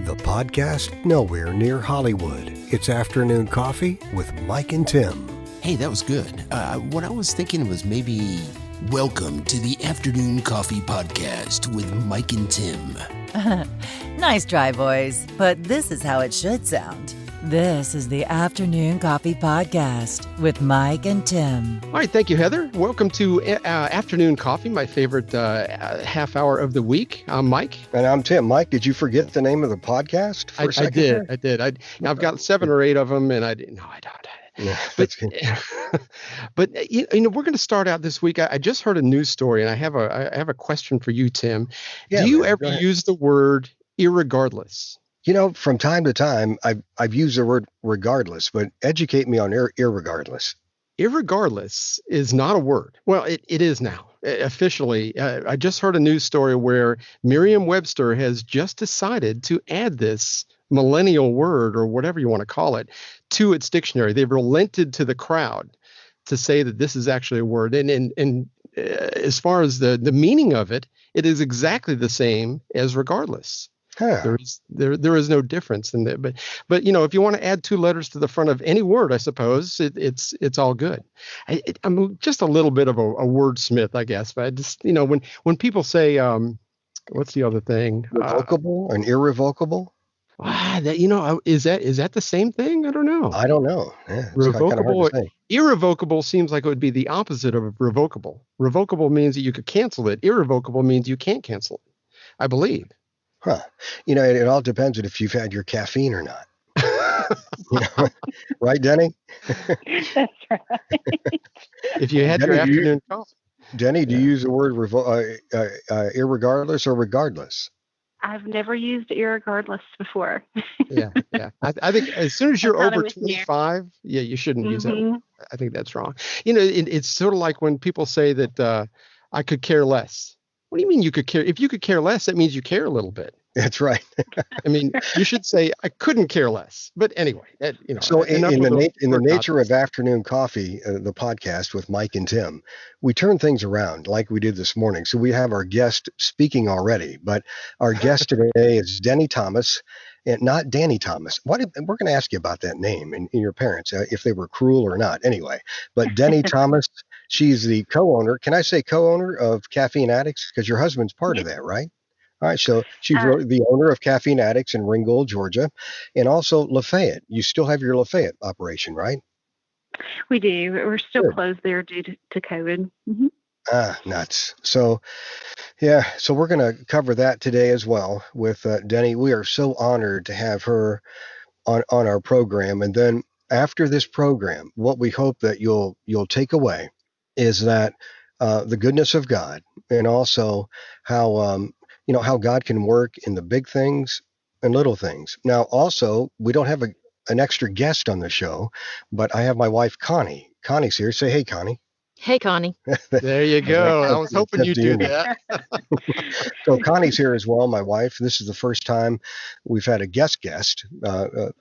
the podcast nowhere near Hollywood. It's Afternoon Coffee with Mike and Tim. Hey, that was good. What I was thinking was maybe welcome to the Afternoon Coffee Podcast with Mike and Tim. Nice try, boys, but this is how it should sound. This is the Afternoon Coffee Podcast with Mike and Tim. All right, thank you, Heather. Welcome to Afternoon Coffee, my favorite half hour of the week. I'm Mike. And I'm Tim. Mike, did you forget the name of the podcast for a second? I did. I've got 7 or 8 of them, and I didn't. No, I don't. Yeah, but you know, we're going to start out this week. I just heard a news story, and I have a question for you, Tim. Yeah, Do you man, ever use the word irregardless? You know, from time to time, I've used the word regardless, but educate me on irregardless. Irregardless is not a word. Well, it is now officially. I just heard a news story where Merriam-Webster has just decided to add this millennial word, or whatever you want to call it, to its dictionary. They've relented to the crowd to say that this is actually a word. And as far as the meaning of it, it is exactly the same as regardless. Huh. There is no difference in that. But you know, if you want to add 2 letters to the front of any word, I suppose it's all good. I'm just a little bit of a wordsmith, I guess. But I just, you know, when people say, what's the other thing? Revocable and irrevocable? Is that the same thing? I don't know. I don't know. Yeah, revocable, irrevocable seems like it would be the opposite of revocable. Revocable means that you could cancel it. Irrevocable means you can't cancel it, I believe. Huh. You know, it all depends on if you've had your caffeine or not. You know, right, Denny? That's right. If you had Denny, your afternoon coffee. Denny, do you use the word irregardless or regardless? I've never used irregardless before. Yeah. I think as soon as you're over 25, you shouldn't use that. I think that's wrong. You know, it's sort of like when people say that I could care less. What do you mean you could care? If you could care less, that means you care a little bit. That's right. I mean, you should say I couldn't care less. But anyway, you know. So in the nature of Afternoon Coffee, the podcast with Mike and Tim, we turn things around like we did this morning. So we have our guest speaking already, but our guest today is Denni Thomas, and not Denni Thomas. We're going to ask you about that name and your parents, if they were cruel or not. Anyway, but Denni Thomas. She's the co-owner. Can I say co-owner of Caffeine Addicts? Because your husband's part of that, right? All right. So she's the owner of Caffeine Addicts in Ringgold, Georgia, and also Lafayette. You still have your Lafayette operation, right? We do. We're still closed there due to COVID. Mm-hmm. Nuts. So, yeah. So we're going to cover that today as well with Denni. We are so honored to have her on our program. And then after this program, what we hope that you'll take away is that the goodness of God, and also how how God can work in the big things and little things. Now, also, we don't have an extra guest on the show, but I have my wife Connie. Connie's here. Say hey, Connie. Hey, Connie. There you go. I was hoping you'd do that. So Connie's here as well, my wife. This is the first time we've had a guest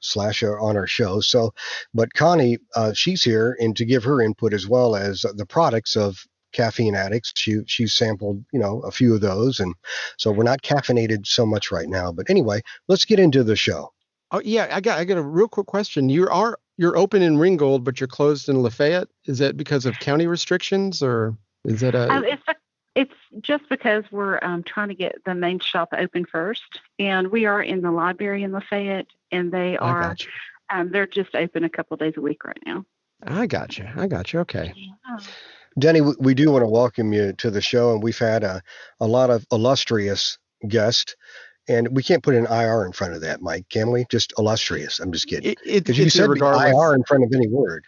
slash on our show. So, but Connie, she's here and to give her input as well as the products of Caffeine Addicts. She sampled, a few of those. And so we're not caffeinated so much right now. But anyway, let's get into the show. Oh yeah, I got a real quick question. You're open in Ringgold, but you're closed in Lafayette. Is that because of county restrictions, or is that It's just because we're trying to get the main shop open first, and we are in the library in Lafayette, and they are they're just open a couple of days a week right now. I got you. Okay. Yeah. Denni, we do want to welcome you to the show, and we've had a lot of illustrious guests. And we can't put an IR in front of that, Mike, can we? Just illustrious. I'm just kidding. Because you said IR in front of any word.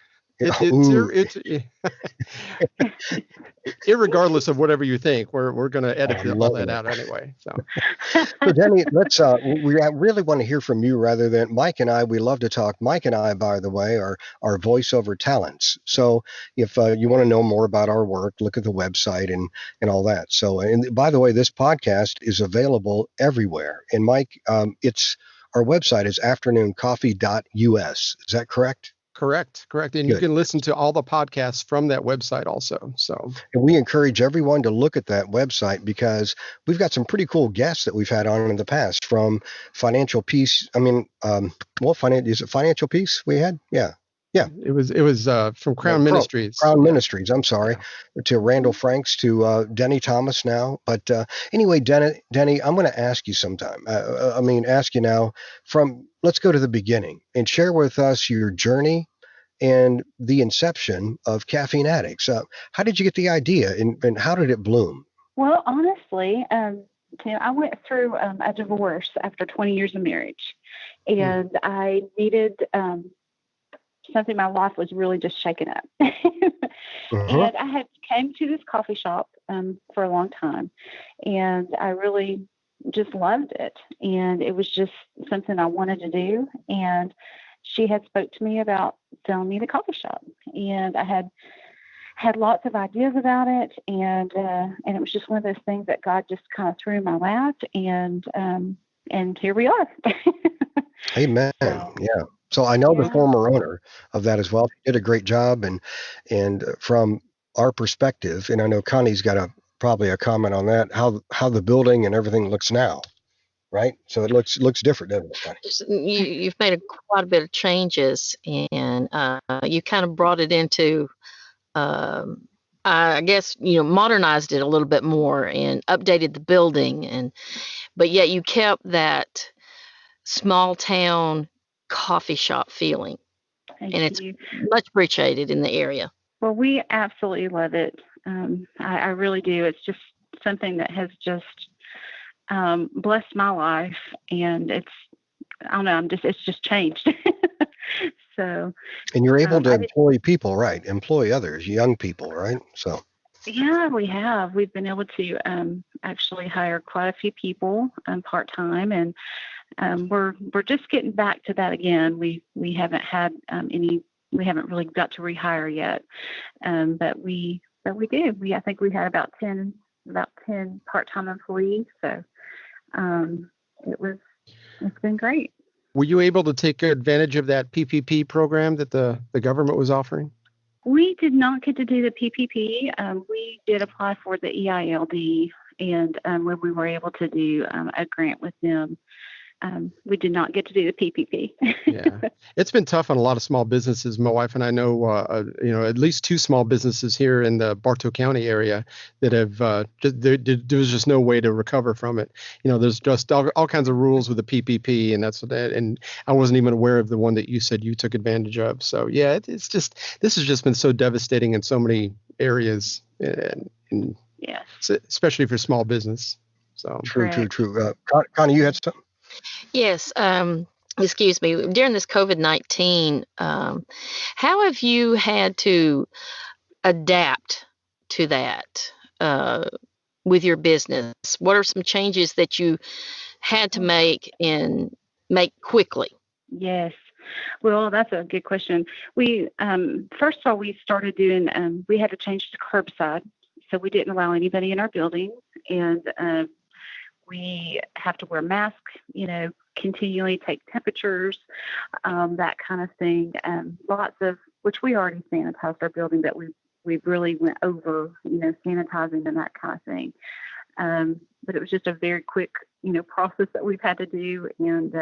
Irregardless of whatever you think, we're going to edit all that out anyway. So Denni, let's we really want to hear from you rather than Mike and I. We love to talk. Mike and I, by the way, are voiceover talents. So if you want to know more about our work, look at the website and all that. So, and by the way, this podcast is available everywhere. And Mike, our website is afternooncoffee.us. Is that correct? Correct. And you Good. can listen to all the podcasts from that website also. So, And we encourage everyone to look at that website because we've got some pretty cool guests that we've had on in the past from Financial Peace. I mean, is it Financial Peace we had? Yeah. it was from Crown Ministries. Crown Ministries. I'm sorry, to Randall Franks, to Denni Thomas now. But anyway, Denni, I'm going to ask you sometime. Ask you now. Let's go to the beginning and share with us your journey and the inception of Caffeine Addicts. How did you get the idea, and how did it bloom? Well, honestly, Tim, I went through a divorce after 20 years of marriage, and I needed something. My life was really just shaken up. And I had came to this coffee shop for a long time, and I really just loved it. And it was just something I wanted to do. And she had spoke to me about selling me the coffee shop, and I had lots of ideas about it. And it was just one of those things that God just kind of threw in my lap, and here we are. Amen. Yeah. So I know the former owner of that as well. He did a great job, and from our perspective, and I know Connie's got probably a comment on that, how the building and everything looks now, right? So it looks different, doesn't it, Connie? You've made quite a bit of changes, and you kind of brought it into, I guess, modernized it a little bit more and updated the building, but yet you kept that small town coffee shop feeling. Thank and it's you. Much appreciated in the area. Well, we absolutely love it. I really do. It's just something that has just blessed my life, and it's just changed. So. And you're able to employ people, right? Employ others, young people, right? So. Yeah, we have. We've been able to actually hire quite a few people part-time, and we're just getting back to that again. We haven't had we haven't really got to rehire yet, but we do. I think we had about 10 part-time employees. So it's been great. Were you able to take advantage of that PPP program that the government was offering? We did not get to do the PPP. We did apply for the EILD, and when we were able to do a grant with them, we did not get to do the PPP. Yeah, it's been tough on a lot of small businesses. My wife and I know, at least 2 small businesses here in the Bartow County area that have there was just no way to recover from it. There's just all kinds of rules with the PPP, and I wasn't even aware of the one that you said you took advantage of. So yeah, this has just been so devastating in so many areas, and yes, especially for small business. So true. Connie, you had something? Yes. Excuse me. During this COVID-19, how have you had to adapt to that with your business? What are some changes that you had to make quickly? Yes. Well, that's a good question. We first of all, we started doing. We had to change to curbside, so we didn't allow anybody in our building, and we have to wear masks, continually take temperatures, that kind of thing. Lots of, which we already sanitized our building, but we really went over, sanitizing and that kind of thing. But it was just a very quick, process that we've had to do. And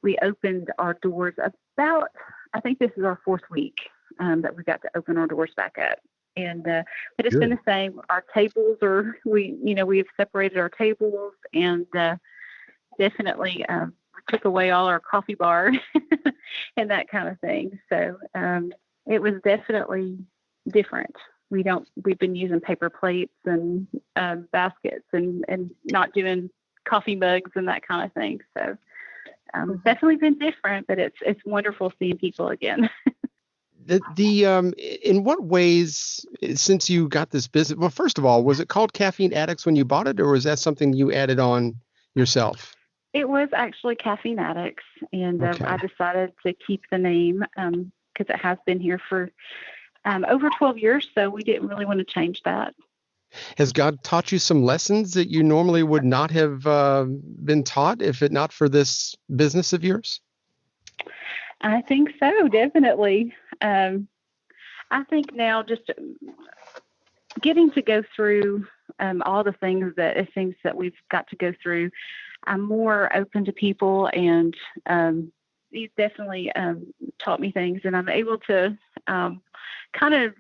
we opened our doors about, I think this is our 4th week that we got to open our doors back up. And but it's been the same. Our tables we've separated our tables, and definitely we took away all our coffee bar and that kind of thing. So it was definitely different. We've been using paper plates and baskets and not doing coffee mugs and that kind of thing. So definitely been different, but it's wonderful seeing people again. In what ways, since you got this business, well, first of all, was it called Caffeine Addicts when you bought it, or was that something you added on yourself? It was actually Caffeine Addicts, and I decided to keep the name because it has been here for over 12 years, so we didn't really want to change that. Has God taught you some lessons that you normally would not have been taught if it not for this business of yours? I think so, definitely. I think now just getting to go through all the things that we've got to go through, I'm more open to people, and he's definitely taught me things, and I'm able to kind of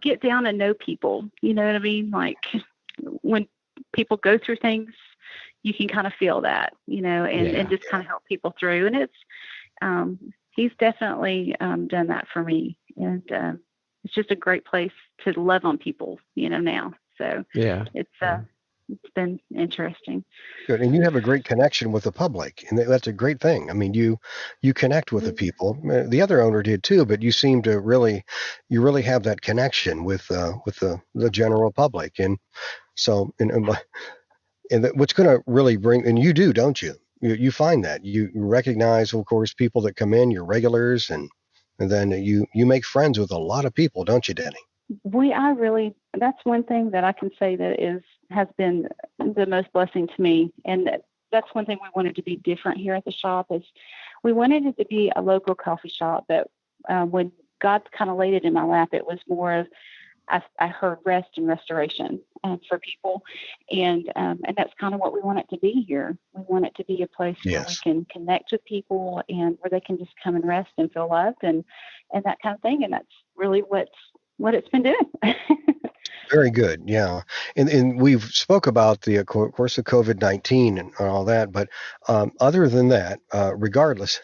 get down and know people. You know what I mean? Like when people go through things, you can kind of feel that, and just kind of help people through. And he's definitely done that for me, and it's just a great place to love on people, now. So it's been interesting. Good. And you have a great connection with the public, and that's a great thing. I mean, you connect with the people. The other owner did too, but you seem to really have that connection with the general public. And so, what's going to really bring, and you do, don't you? You find that you recognize, of course, people that come in, your regulars, and then you make friends with a lot of people, don't you, Denny? That's one thing that I can say that has been the most blessing to me. And that's one thing we wanted to be different here at the shop, is we wanted it to be a local coffee shop. But when God kind of laid it in my lap, it was more of, I heard rest and restoration for people. And that's kind of what we want it to be here. We want it to be a place where we can connect with people, and where they can just come and rest and feel loved and that kind of thing. And that's really what it's been doing. Very good. Yeah. And we've spoke about of course, the COVID-19 and all that, but other than that, regardless,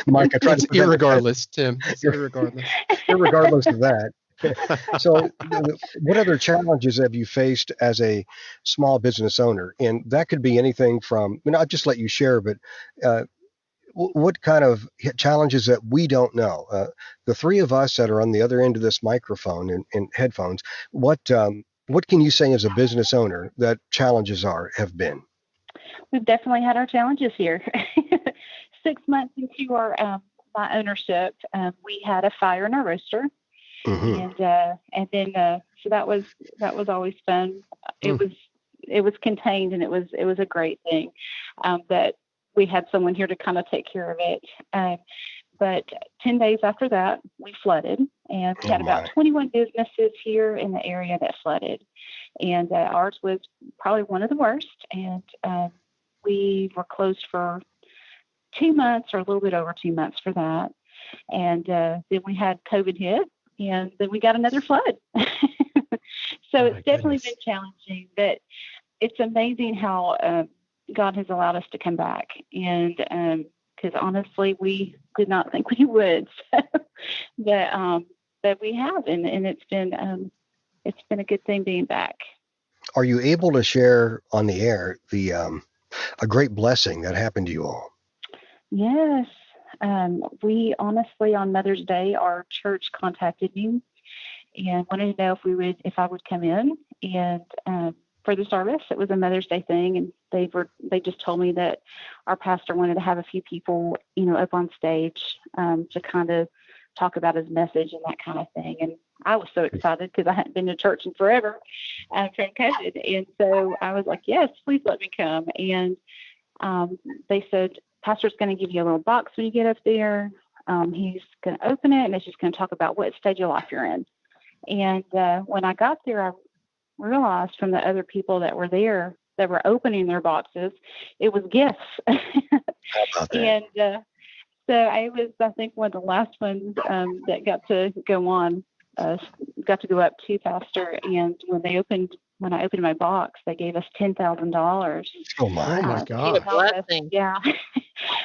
Mike, I tried to irregardless, Tim. Irregardless. Irregardless of that. So what other challenges have you faced as a small business owner? And that could be anything from, I'll just let you share, but what kind of challenges that we don't know? The three of us that are on the other end of this microphone and headphones, what can you say as a business owner that challenges have been? We've definitely had our challenges here. 6 months into our my ownership, we had a fire in our roaster, and then so that was always fun. It was contained, and it was a great thing that we had someone here to kind of take care of it. But 10 days after that, we flooded, and we had about 21 businesses here in the area that flooded, and ours was probably one of the worst. And we were closed for 2 months, or a little bit over 2 months for that. And then we had COVID hit, and then we got another flood. So it's definitely been challenging, but it's amazing how God has allowed us to come back. And because honestly, we did not think we would, but we have, and it's been a good thing being back. Are you able to share on the air a great blessing that happened to you all? Yes. We honestly, on Mother's Day, our church contacted me and wanted to know if I would come in and for the service. It was a Mother's Day thing, and they just told me that our pastor wanted to have a few people, up on stage to kind of talk about his message and that kind of thing. And I was so excited because I hadn't been to church in forever from COVID, and so I was like, "Yes, please let me come." And they said, "Pastor's going to give you a little box when you get up there. He's going to open it, and it's just going to talk about what stage of life you're in." And when I got there, I realized from the other people that were there that were opening their boxes, it was gifts. How about that? And so I was, I think, one of the last ones that got to go on, got to go up to Pastor. And when I opened my box, they gave us $10,000. Oh my God! Blessing. Yeah,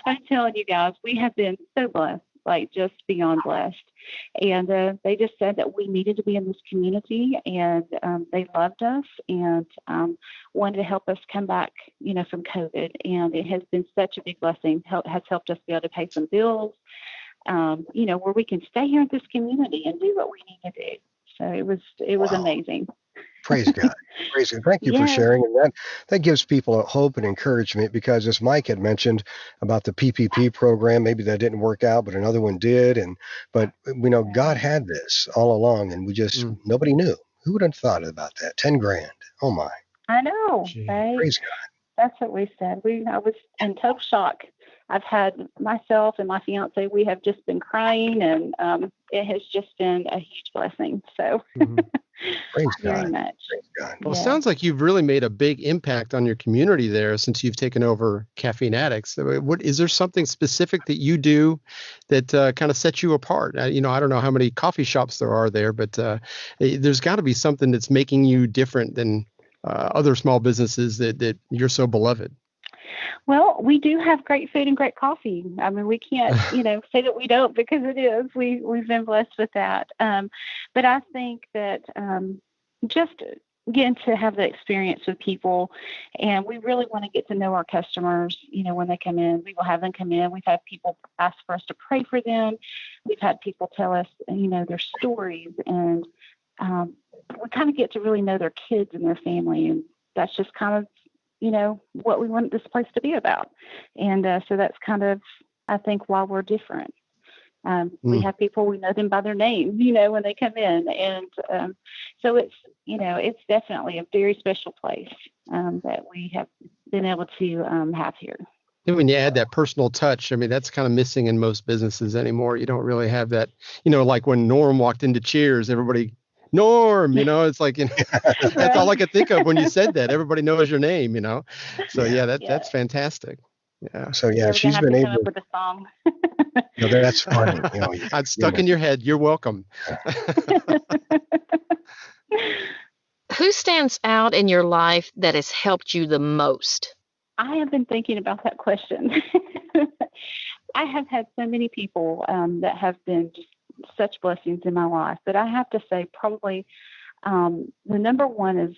I'm telling you guys, we have been so blessed, like just beyond blessed. And they just said that we needed to be in this community, and they loved us and wanted to help us come back, from COVID. And it has been such a big blessing. Has helped us be able to pay some bills, where we can stay here in this community and do what we need to do. So it was amazing. Praise God. Praise God. Thank you for sharing. And that gives people a hope and encouragement, because as Mike had mentioned about the PPP program, maybe that didn't work out, but another one did. But God had this all along, and we just, nobody knew. Who would have thought about that? 10 grand. Oh my. I know. Praise God. That's what we said. I was in total shock I've had myself and my fiance, we have just been crying, and it has just been a huge blessing. So Praise very God. much. Praise God. Well, it Yeah. sounds like you've really made a big impact on your community there since you've taken over Caffeine Addicts. So what is there something specific that you do that kind of sets you apart? I don't know how many coffee shops there are there, but there's got to be something that's making you different than other small businesses that you're so beloved. Well, we do have great food and great coffee. I mean, we can't, say that we don't, because it is. We've been blessed with that. But I think that just getting to have the experience with people, and we really want to get to know our customers. When they come in, we will have them come in. We've had people ask for us to pray for them. We've had people tell us, their stories, and we kind of get to really know their kids and their family, and that's just kind of what we want this place to be about. And so that's kind of, I think, why we're different. We have people, we know them by their name, when they come in. And so it's definitely a very special place that we have been able to have here. And when you add that personal touch, I mean, that's kind of missing in most businesses anymore. You don't really have that, like when Norm walked into Cheers, everybody, Norm, it's like, that's all I could think of when you said that. Everybody knows your name, So that's fantastic. Yeah. So We're she's gonna been have to come able. up with a song. That's funny. I'm stuck in your head. You're welcome. Who stands out in your life that has helped you the most? I have been thinking about that question. I have had so many people that have been just such blessings in my life, but I have to say probably the number one is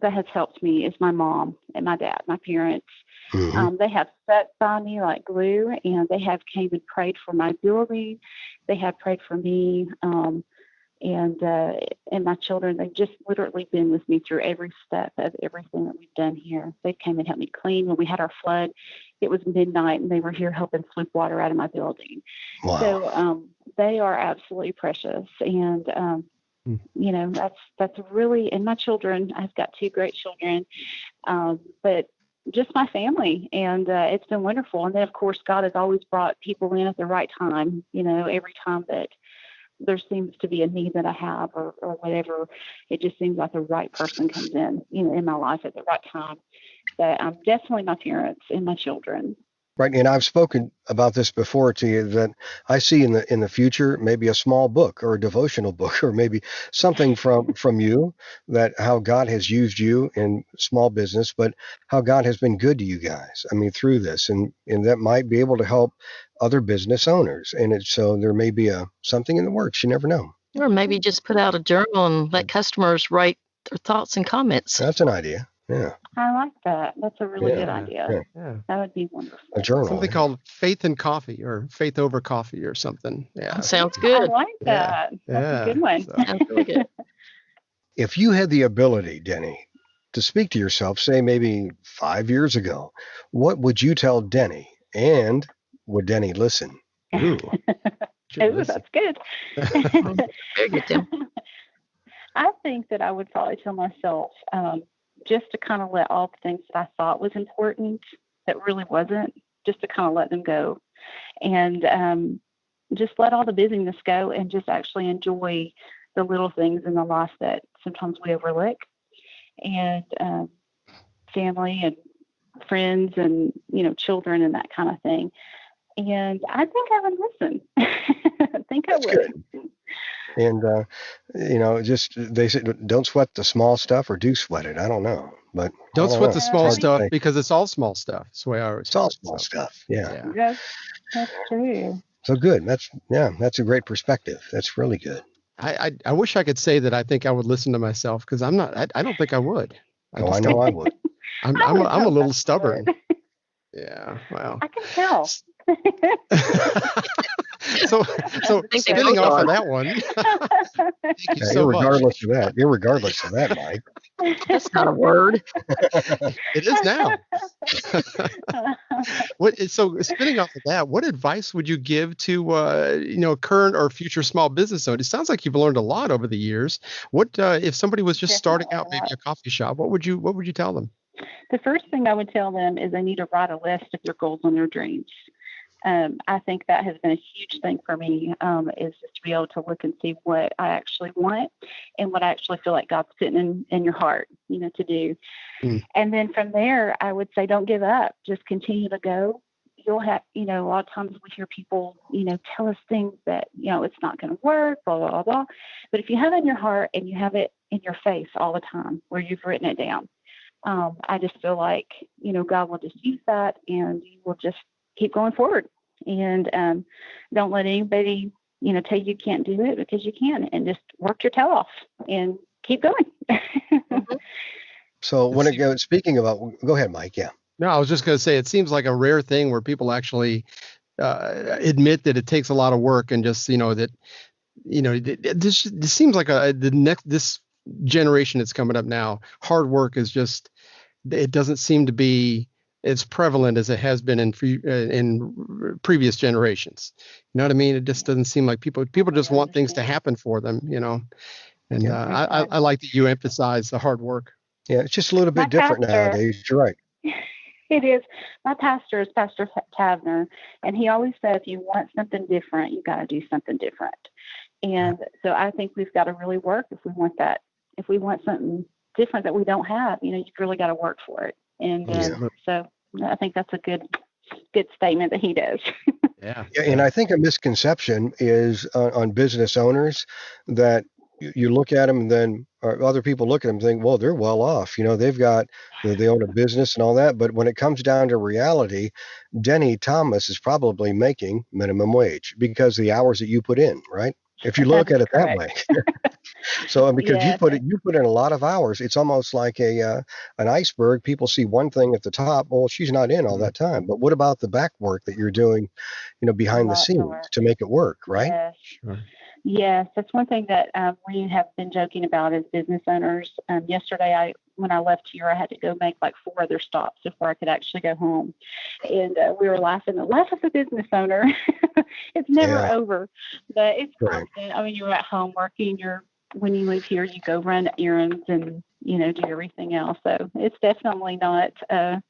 that has helped me is my mom and my dad, my parents. Mm-hmm. They have stuck by me like glue, and they have came and prayed for my building. They have prayed for me and my children. They've just literally been with me through every step of everything that we've done here. They came and helped me clean. When we had our flood, it was midnight, and they were here helping sweep water out of my building. Wow. So they are absolutely precious. And, that's really, and my children, I've got two great children, but just my family. And it's been wonderful. And then, of course, God has always brought people in at the right time, every time that there seems to be a need that I have or whatever, it just seems like the right person comes in, in my life at the right time. But definitely my parents and my children. Right. And I've spoken about this before to you, that I see in the future, maybe a small book or a devotional book, or maybe something from you, that how God has used you in small business, but how God has been good to you guys. I mean, through this, and that might be able to help other business owners. And so there may be something in the works. You never know. Or maybe just put out a journal and let customers write their thoughts and comments. That's an idea. Yeah. I like that. That's a really good idea. Yeah. That would be wonderful. A journal. Something called Faith in Coffee or Faith Over Coffee or something. Yeah. Sounds good. I like that. That's a good one. So, Sounds really good. If you had the ability, Denni, to speak to yourself, say maybe 5 years ago, what would you tell Denni? And would Denni listen? ooh. Oh, that's good. Very good, Tim. I think that I would probably tell myself just to kind of let all the things that I thought was important that really wasn't, just to kind of let them go, and just let all the busyness go, and just actually enjoy the little things in the life that sometimes we overlook, and family and friends and children and that kind of thing. And I think I would listen. I think I would. Good. And just they said, don't sweat the small stuff, or do sweat it. I don't know, but Don't sweat the know. small It's hard stuff to say. because it's all small stuff. That's the way I always It's all say it. small So, stuff. Yeah. yeah. That's true. So good. That's a great perspective. That's really good. I wish I could say that I think I would listen to myself, because I'm not. I don't think I would. I just know don't- I would. I'm I would a hope little I stubborn. would. Yeah. Well. I can tell. so think they spinning both off are. of that one. Thank you Yeah, so much. irregardless of that, Mike. That's not a word. It is now. So spinning off of that, what advice would you give to current or future small business owners? It sounds like you've learned a lot over the years. What if somebody was just starting out, Definitely a maybe lot. a coffee shop? What would you tell them? The first thing I would tell them is they need to write a list of their goals and their dreams. I think that has been a huge thing for me, is just to be able to look and see what I actually want and what I actually feel like God's putting in your heart, to do. And then from there, I would say, don't give up. Just continue to go. You'll have, a lot of times we hear people, tell us things that, it's not going to work, blah, blah, blah, blah. But if you have it in your heart and you have it in your face all the time where you've written it down, I just feel like, God will just use that and you will just keep going forward. And don't let anybody, tell you can't do it, because you can, and just work your tail off and keep going. So when it goes, speaking about, go ahead, Mike. Yeah. No, I was just going to say, it seems like a rare thing where people actually admit that it takes a lot of work, and just, this seems like this generation that's coming up now, hard work is just, it doesn't seem to be as prevalent as it has been in previous generations. You know what I mean? It just doesn't seem like people just want things to happen for them, And I like that you emphasize the hard work. Yeah, it's just a little bit different nowadays. You're right. It is. My pastor is Pastor Tavner, and he always said, if you want something different, you got to do something different. And so I think we've got to really work if we want that. If we want something different that we don't have, you've really got to work for it. And so I think that's a good statement that he does. Yeah, and I think a misconception is on business owners that you look at them and then other people look at them and think, well, they're well off. They've got, they own a business and all that. But when it comes down to reality, Denni Thomas is probably making minimum wage because the hours that you put in, right? If you look at it that way. So because you put in a lot of hours, it's almost like an iceberg. People see one thing at the top. Well, she's not in all that time. But what about the back work that you're doing, behind the scenes to make it work, right? Yes. Sure. Yes, that's one thing that we have been joking about as business owners. Yesterday, when I left here, I had to go make like 4 other stops before I could actually go home. And we were laughing. The life of a business owner, it's never over, but it's constant. I mean, you're at home working. When you leave here, you go run errands and, do everything else. So it's definitely not an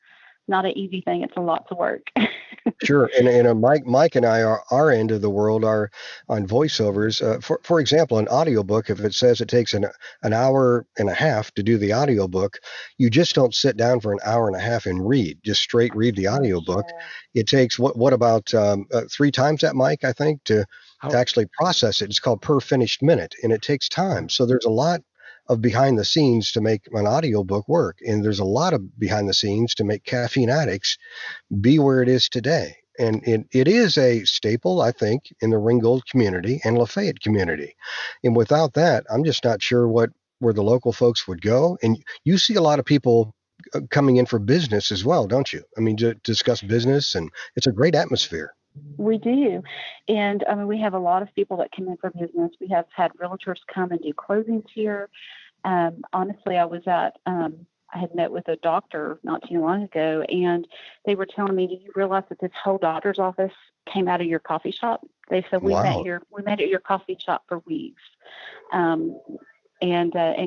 easy thing. It's a lot to work. Sure. And Mike and I are our end of the world are on voiceovers. For example, an audiobook, if it says it takes an hour and a half to do the audiobook, you just don't sit down for an hour and a half and just straight read the audiobook. Sure. It takes what about 3 times that, Mike, I think, to actually process it. It's called per finished minute, and it takes time. So there's a lot of behind the scenes to make an audiobook work. And there's a lot of behind the scenes to make Caffeine Addicts be where it is today. And it is a staple, I think, in the Ringgold community and Lafayette community. And without that, I'm just not sure where the local folks would go. And you see a lot of people coming in for business as well, don't you? I mean, to discuss business, and it's a great atmosphere. We do. And we have a lot of people that come in for business. We have had realtors come and do closings here. Honestly, I had met with a doctor not too long ago, and they were telling me, do you realize that this whole doctor's office came out of your coffee shop? They said, we met at your coffee shop for weeks. And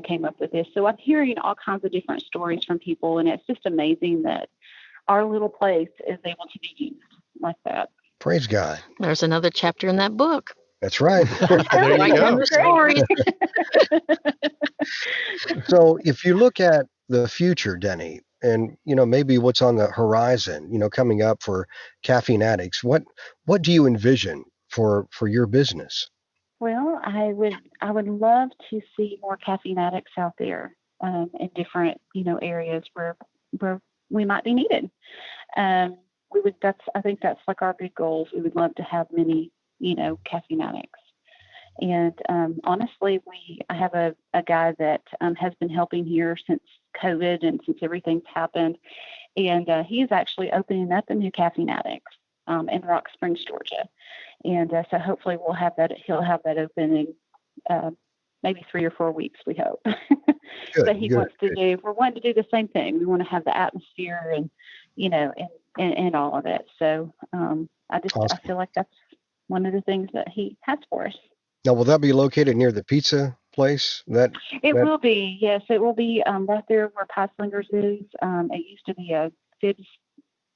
came up with this. So I'm hearing all kinds of different stories from people, and it's just amazing that our little place is able to be used like that. Praise God. There's another chapter in that book. That's right. There you go. Story. So if you look at the future, Denni, and maybe what's on the horizon, coming up for Caffeine Addicts, what do you envision for your business? Well, I would love to see more caffeine addicts out there in different areas where we might be needed. I think that's like our big goals. We would love to have many, caffeine addicts. And honestly, I have a guy that has been helping here since COVID and since everything's happened. And he is actually opening up a new Caffeine Addicts in Rock Springs, Georgia. And so hopefully he'll have that open in maybe 3 or 4 weeks, we hope. But we're wanting to do the same thing. We want to have the atmosphere and, and all of it. So awesome. I feel like that's one of the things that he has for us. Now, will that be located near the pizza place? It will be, yes. It will be right there where Pie Slingers is. It used to be a Fibs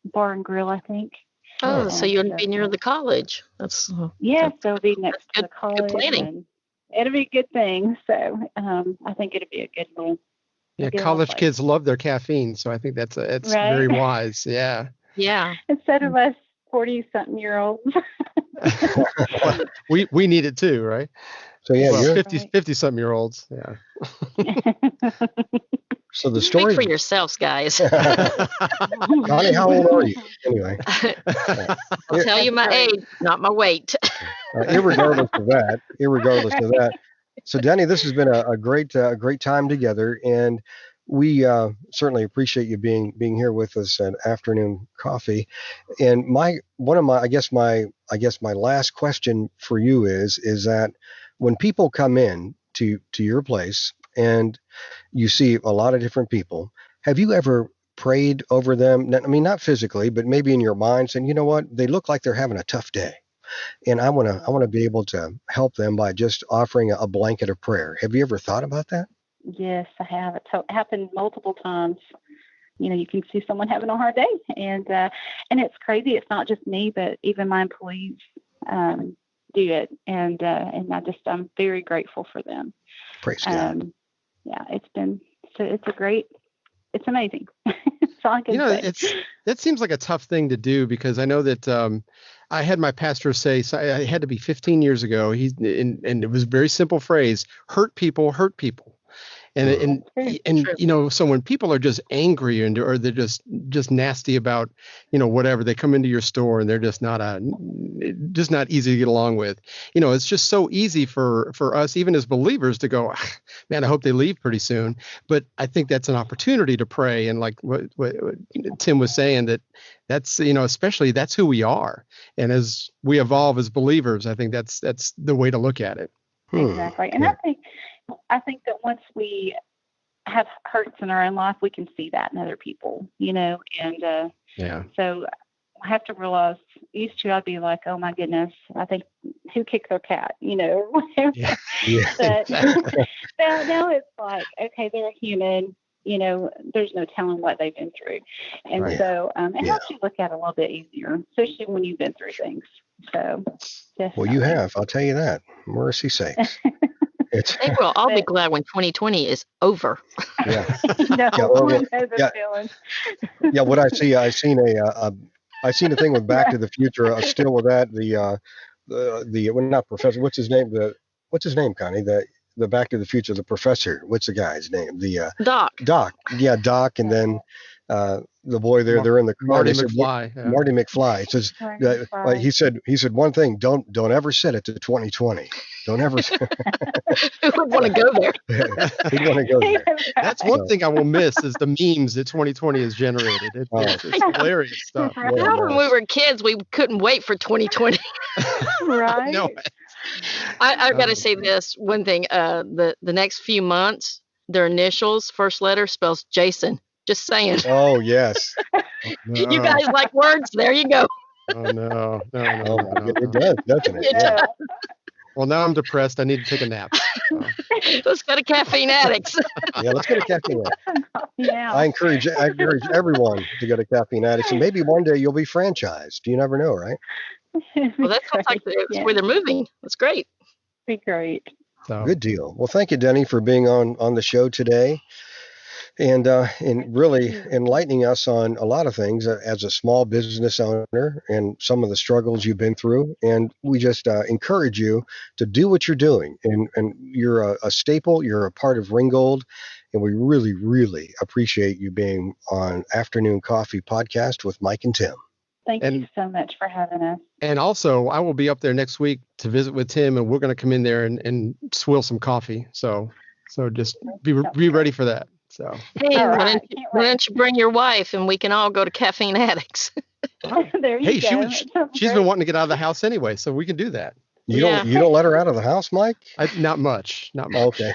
Bar and Grill, I think. Oh, so And you'll be near the college. That's yes, it'll be next to good, the college. good planning. And it'll be a good thing. So I think it'll be a good little. Yeah, good college little place. kids love their caffeine, so I think it's Right? very wise. Yeah. Yeah. Instead of us 40-something-year-olds. we need it too, right? So yeah, Well, you're, 50 something year olds. Yeah. so the Speak story. for yourselves, guys. Connie, how old are you? Anyway, I'll tell you my age, not my weight. irregardless of that. So Denny, this has been a great time together, and we certainly appreciate you being here with us at Afternoon Coffee. And my last question for you is that when people come in to your place and you see a lot of different people, have you ever prayed over them? I mean, not physically, but maybe in your mind, saying, you know what, they look like they're having a tough day, and I want to be able to help them by just offering a blanket of prayer. Have you ever thought about that? Yes, I have. It's happened multiple times. You know, you can see someone having a hard day, and it's crazy. It's not just me, but even my employees do it, and I'm very grateful for them. Praise God. Yeah, it's amazing. That's all I can say. That seems like a tough thing to do, because I know that I had my pastor say, so it had to be 15 years ago. And it was a very simple phrase: hurt people, hurt people. And you know, so when people are just angry or they're just nasty about, you know, whatever, they come into your store and they're just not easy to get along with. You know, it's just so easy for us, even as believers, to go, man, I hope they leave pretty soon. But I think that's an opportunity to pray. And like what Tim was saying, that's, you know, especially that's who we are. And as we evolve as believers, I think that's the way to look at it. Exactly. And I think that once we have hurts in our own life, we can see that in other people, you know, and so I have to realize, used to I'd be like, oh my goodness, I think who kicked their cat, you know, whatever. Yeah. But now it's like, okay, they're a human, you know, there's no telling what they've been through. And so it helps you look at it a little bit easier, especially when you've been through things. So well, you have, I'll tell you that. Mercy sakes. I think we'll all be glad when 2020 is over. Yeah. Feeling. Yeah. What I seen a thing with Back to the Future. Still with that, well, not professor. What's his name? What's his name, Connie? The Back to the Future, the professor. What's the guy's name? The Doc. Doc. Yeah, Doc, and then the boy there. They're in the car. Marty McFly. Yeah. Marty McFly. It says he said one thing. Don't ever set it to 2020. Don't ever. Who would want to go there? He'd want to go there. That's one thing I will miss is the memes that 2020 has generated. It's hilarious stuff. How when we were kids, we couldn't wait for 2020. Right. No. I've got to say this one thing. The next few months, their initials, first letter spells Jason. Just saying. Oh yes. You guys like words? There you go. Oh no. It does, doesn't it? Yeah. Well, now I'm depressed. I need to take a nap. So. Let's go to Caffeine Addicts. Yeah, let's go to Caffeine Addicts. Yeah. I encourage everyone to go to Caffeine Addicts, and maybe one day you'll be franchised. You never know, right? Well, that sounds like it's where they're moving. That's great. Be great. So. Good deal. Well, thank you, Denny, for being on the show today. And really enlightening us on a lot of things as a small business owner and some of the struggles you've been through. And we just encourage you to do what you're doing. And you're a staple. You're a part of Ringgold. And we really, really appreciate you being on Afternoon Coffee Podcast with Mike and Tim. Thank you so much for having us. And also, I will be up there next week to visit with Tim, and we're going to come in there and swill some coffee. So just be ready for that. So hey, why don't you bring your wife and we can all go to Caffeine Addicts? There you go. She's been wanting to get out of the house anyway, so we can do that. You don't let her out of the house, Mike? Not much. Okay.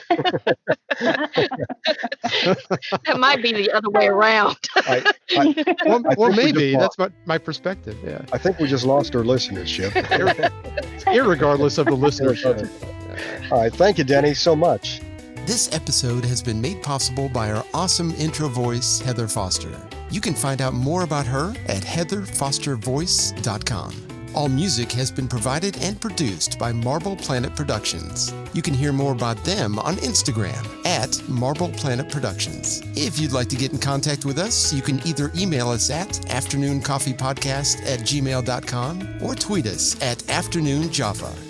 That might be the other way around. Well, maybe that's my perspective. Yeah. I think we just lost our listenership. Irregardless of the listenership. All right. Thank you, Denny, so much. This episode has been made possible by our awesome intro voice, Heather Foster. You can find out more about her at heatherfostervoice.com. All music has been provided and produced by Marble Planet Productions. You can hear more about them on Instagram at Marble Planet Productions. If you'd like to get in contact with us, you can either email us at afternooncoffeepodcast@gmail.com or tweet us at afternoonjava.